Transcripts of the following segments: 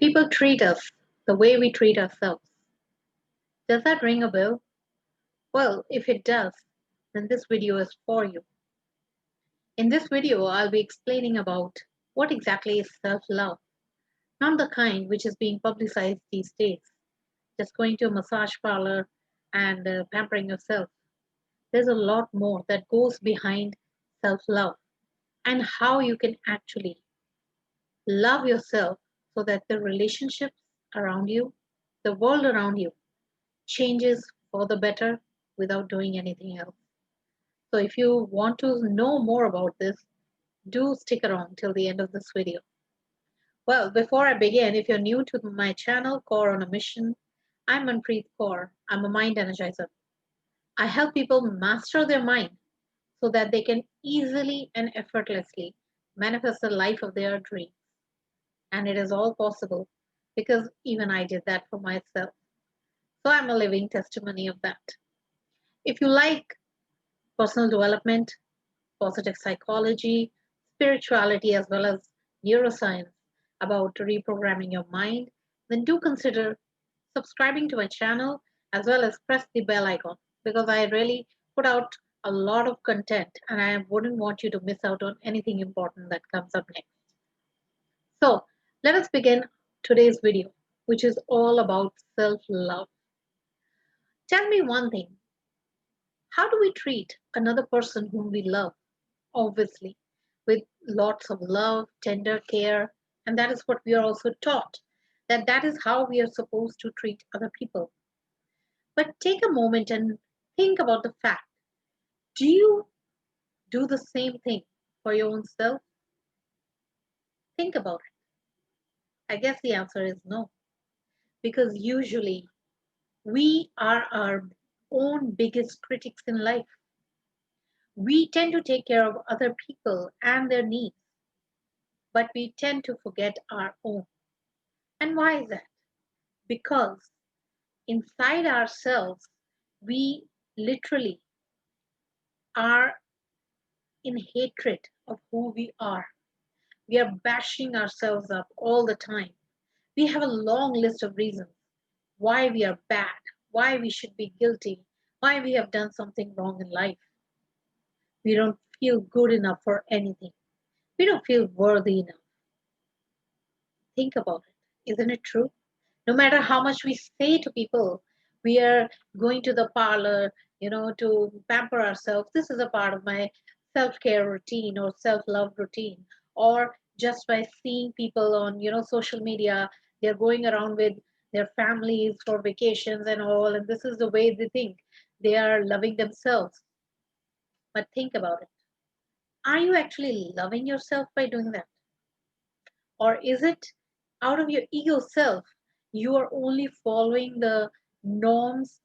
People treat us the way we treat ourselves. Does that ring a bell? Well, if it does, then this video is for you. In this video, I'll be explaining about what exactly is self-love, not the kind which is being publicized these days, just going to a massage parlor and pampering yourself. There's a lot more that goes behind self-love and how you can actually love yourself so that the relationships around you, the world around you, changes for the better without doing anything else. So if you want to know more about this, do stick around till the end of this video. Well, before I begin, if you're new to my channel, Kaur on a Mission, I'm Manpreet Kaur. I'm a mind energizer. I help people master their mind so that they can easily and effortlessly manifest the life of their dreams. And it is all possible because even I did that for myself. So I'm a living testimony of that. If you like personal development, positive psychology, spirituality, as well as neuroscience about reprogramming your mind, then do consider subscribing to my channel as well as press the bell icon because I really put out a lot of content and I wouldn't want you to miss out on anything important that comes up next. So let us begin today's video, which is all about self-love. Tell me one thing. How do we treat another person whom we love? Obviously, with lots of love, tender care, and that is what we are also taught, that that is how we are supposed to treat other people. But take a moment and think about the fact. Do you do the same thing for your own self? Think about it. I guess the answer is no, because usually we are our own biggest critics in life. We tend to take care of other people and their needs, but we tend to forget our own. And why is that? Because inside ourselves, we literally are in hatred of who we are. We are bashing ourselves up all the time. We have a long list of reasons why we are bad, why we should be guilty, why we have done something wrong in life. We don't feel good enough for anything. We don't feel worthy enough. Think about it. Isn't it true? No matter how much we say to people, we are going to the parlor, to pamper ourselves. This is a part of my self-care routine or self-love routine. Or just by seeing people on, social media, they're going around with their families for vacations and all, and this is the way they think they are loving themselves. But think about it. Are you actually loving yourself by doing that? Or is it out of your ego self, you are only following the norms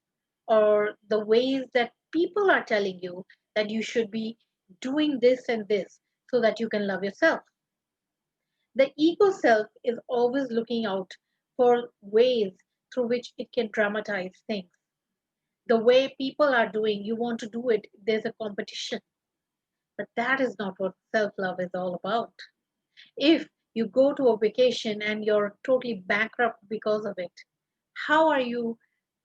or the ways that people are telling you that you should be doing this and this so that you can love yourself? The ego self is always looking out for ways through which it can dramatize things. The way people are doing, you want to do it, there's a competition. But that is not what self love is all about. If you go to a vacation and you're totally bankrupt because of it, how are you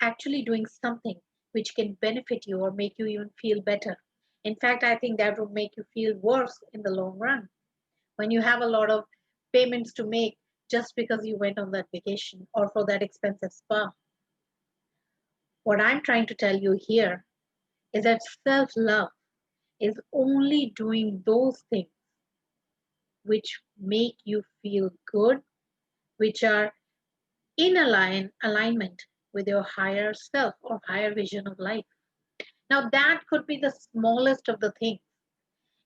actually doing something which can benefit you or make you even feel better? In fact, I think that would make you feel worse in the long run when you have a lot of payments to make just because you went on that vacation or for that expensive spa. What I'm trying to tell you here is that self love is only doing those things which make you feel good, which are in alignment with your higher self or higher vision of life. Now, that could be the smallest of the things.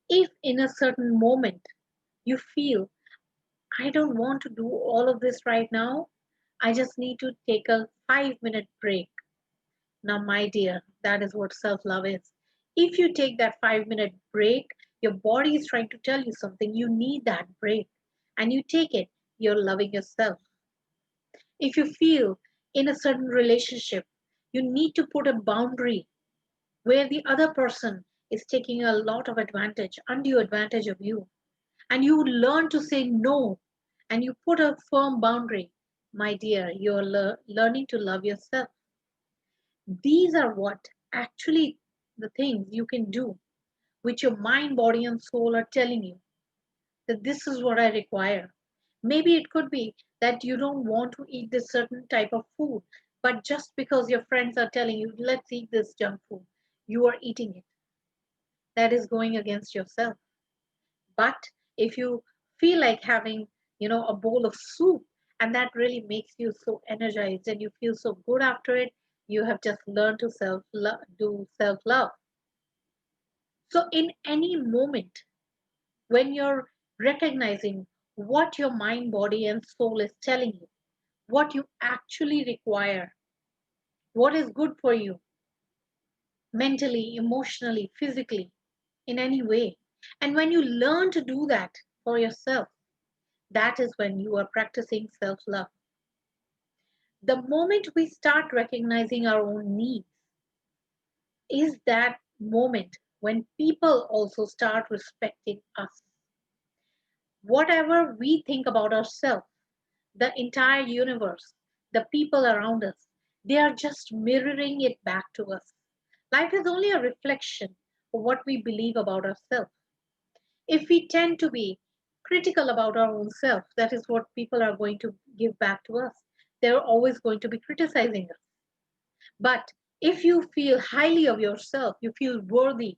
If in a certain moment you feel, I don't want to do all of this right now, I just need to take a 5-minute break. Now, my dear, that is what self love is. If you take that 5-minute break, your body is trying to tell you something. You need that break, and you take it, you're loving yourself. If you feel in a certain relationship, you need to put a boundary where the other person is taking a lot of advantage, undue advantage of you, and you learn to say no and you put a firm boundary. my dear, you're learning to love yourself. These are what actually the things you can do, which your mind, body, and soul are telling you that this is what I require. Maybe it could be that you don't want to eat this certain type of food, but just because your friends are telling you, let's eat this junk food, you are eating it. That is going against yourself. But if you feel like having, a bowl of soup, and that really makes you so energized and you feel so good after it, you have just learned to do self love. So, in any moment, when you're recognizing what your mind, body, and soul is telling you, what you actually require, what is good for you mentally, emotionally, physically, in any way. And when you learn to do that for yourself, that is when you are practicing self love. The moment we start recognizing our own needs is that moment when people also start respecting us. Whatever we think about ourselves, the entire universe, the people around us, they are just mirroring it back to us. Life is only a reflection of what we believe about ourselves. If we tend to be critical about our own self, that is what people are going to give back to us. They're always going to be criticizing us. But if you feel highly of yourself, you feel worthy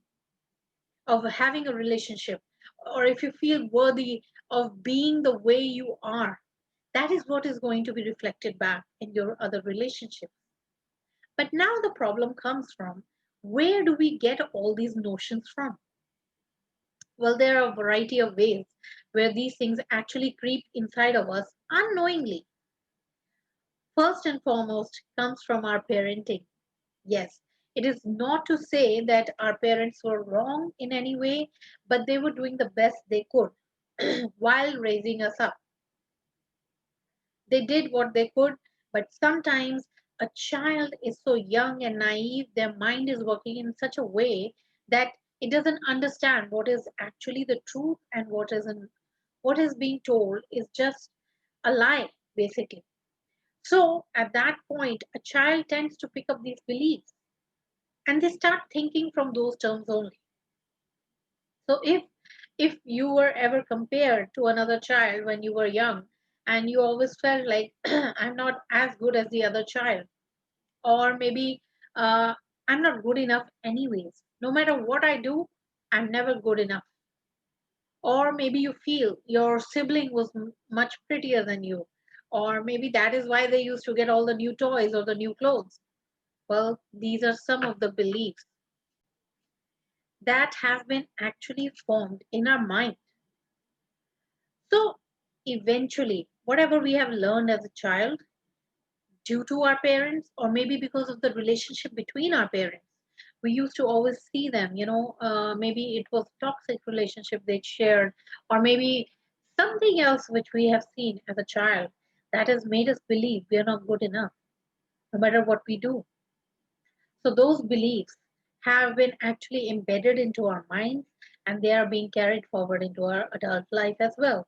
of having a relationship, or if you feel worthy of being the way you are, that is what is going to be reflected back in your other relationships. But now the problem comes from, where do we get all these notions from? Well, there are a variety of ways where these things actually creep inside of us unknowingly. First and foremost comes from our parenting. Yes, it is not to say that our parents were wrong in any way, but they were doing the best they could while raising us up. They did what they could, but sometimes a child is so young and naive, their mind is working in such a way that it doesn't understand what is actually the truth, and what is being told is just a lie, basically. So at that point, a child tends to pick up these beliefs and they start thinking from those terms only. So if you were ever compared to another child when you were young, and you always felt like I'm not as good as the other child, or maybe uh, I'm not good enough anyways, no matter what I do, I'm never good enough. Or maybe you feel your sibling was much prettier than you, or maybe that is why they used to get all the new toys or the new clothes. Well, these are some of the beliefs that have been actually formed in our mind. So eventually, whatever we have learned as a child due to our parents, or maybe because of the relationship between our parents, we used to always see them, maybe it was toxic relationship they shared, or maybe something else which we have seen as a child that has made us believe we are not good enough, no matter what we do. So those beliefs have been actually embedded into our minds, and they are being carried forward into our adult life as well.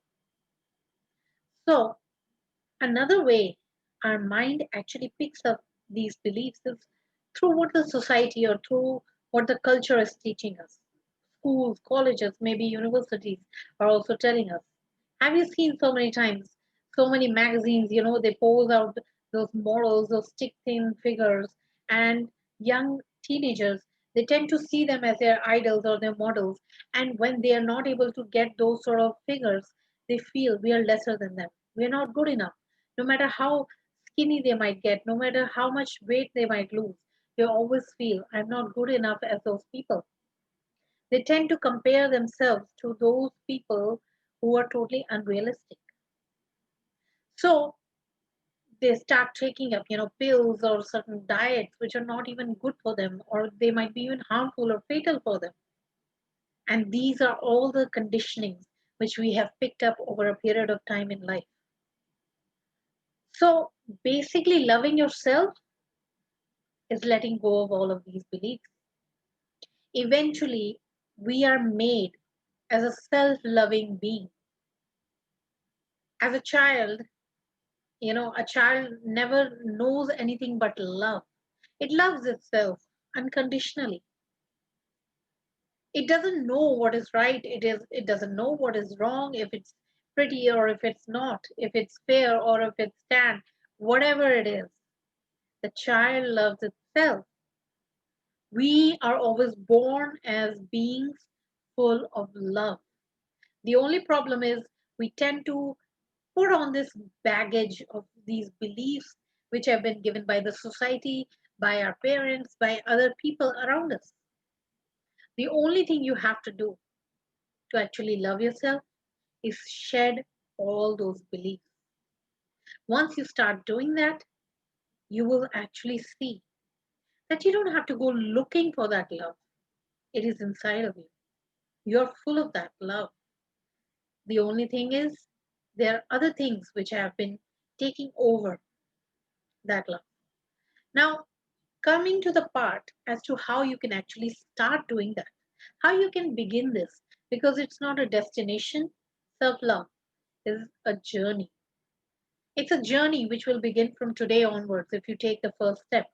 So another way our mind actually picks up these beliefs is through what the society or through what the culture is teaching us. Schools, colleges, maybe universities are also telling us. Have you seen so many times, so many magazines, they pose out those models, those stick thin figures, and young teenagers, they tend to see them as their idols or their models. And when they are not able to get those sort of figures, they feel we are lesser than them. We are not good enough. No matter how skinny they might get, no matter how much weight they might lose, they always feel I'm not good enough as those people. They tend to compare themselves to those people who are totally unrealistic. So they start taking up, pills or certain diets which are not even good for them, or they might be even harmful or fatal for them. And these are all the conditionings which we have picked up over a period of time in life. So basically, loving yourself is letting go of all of these beliefs. Eventually, we are made as a self loving being. As a child, A child never knows anything but love. It loves itself unconditionally. It doesn't know what is right. It doesn't know what is wrong, if it's pretty or if it's not, if it's fair or if it's tan, whatever it is. The child loves itself. We are always born as beings full of love. The only problem is we tend to put on this baggage of these beliefs which have been given by the society, by our parents, by other people around us. The only thing you have to do to actually love yourself is shed all those beliefs. Once you start doing that, you will actually see that you don't have to go looking for that love. It is inside of you. You're full of that love. The only thing is, there are other things which have been taking over that love. Now, coming to the part as to how you can actually start doing that, how you can begin this, because it's not a destination. Self love is a journey. It's a journey which will begin from today onwards if you take the first step,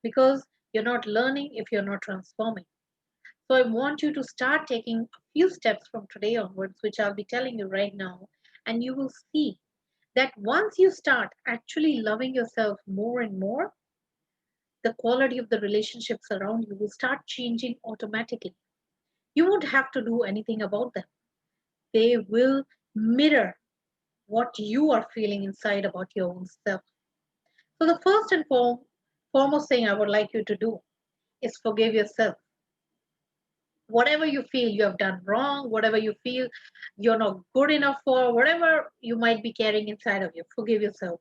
because you're not learning if you're not transforming. So I want you to start taking a few steps from today onwards, which I'll be telling you right now, and you will see that once you start actually loving yourself more and more, the quality of the relationships around you will start changing automatically. You won't have to do anything about them. They will mirror what you are feeling inside about your own self. So, the first and foremost thing I would like you to do is forgive yourself. Whatever you feel you have done wrong, whatever you feel you're not good enough for, whatever you might be carrying inside of you, forgive yourself.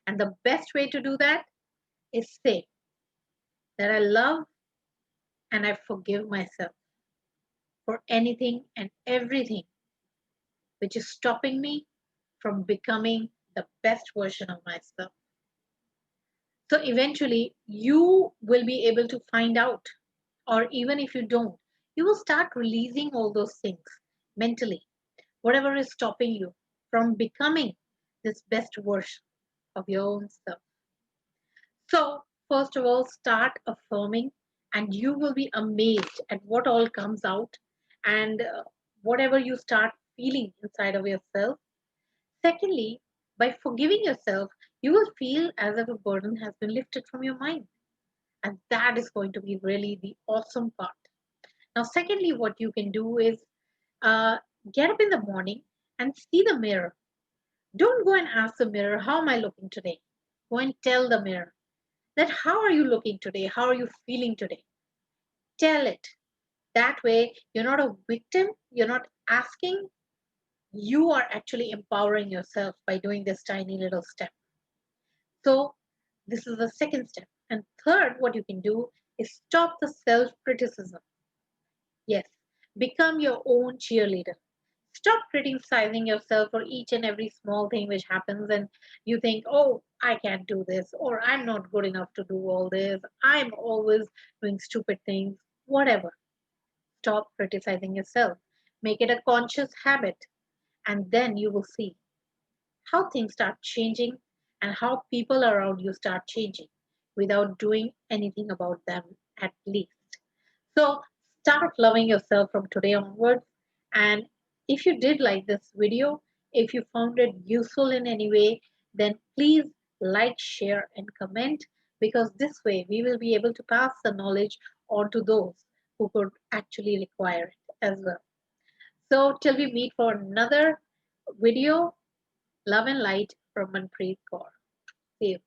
And the best way to do that is say that I love and I forgive myself for anything and everything which is stopping me from becoming the best version of myself. So eventually, you will be able to find out, or even if you don't, you will start releasing all those things mentally, whatever is stopping you from becoming this best version of your own self. So, first of all, start affirming, and you will be amazed at what all comes out and whatever you start feeling inside of yourself. Secondly, by forgiving yourself, you will feel as if a burden has been lifted from your mind. And that is going to be really the awesome part. Now, secondly, what you can do is uh, get up in the morning and see the mirror. Don't go and ask the mirror, how am I looking today? Go and tell the mirror that how are you looking today? How are you feeling today? Tell it. That way, you're not a victim. You're not asking. You are actually empowering yourself by doing this tiny little step. So, this is the second step. And third, what you can do is stop the self criticism. Yes, become your own cheerleader. Stop criticizing yourself for each and every small thing which happens, and you think, oh, I can't do this, or I'm not good enough to do all this, I'm always doing stupid things, whatever. Stop criticizing yourself. Make it a conscious habit, and then you will see how things start changing and how people around you start changing without doing anything about them at least. So start loving yourself from today onwards. And if you did like this video, if you found it useful in any way, then please like, share, and comment, because this way we will be able to pass the knowledge on to those who could actually require it as well. So till we meet for another video, love and light from Manpreet Kaur. See you.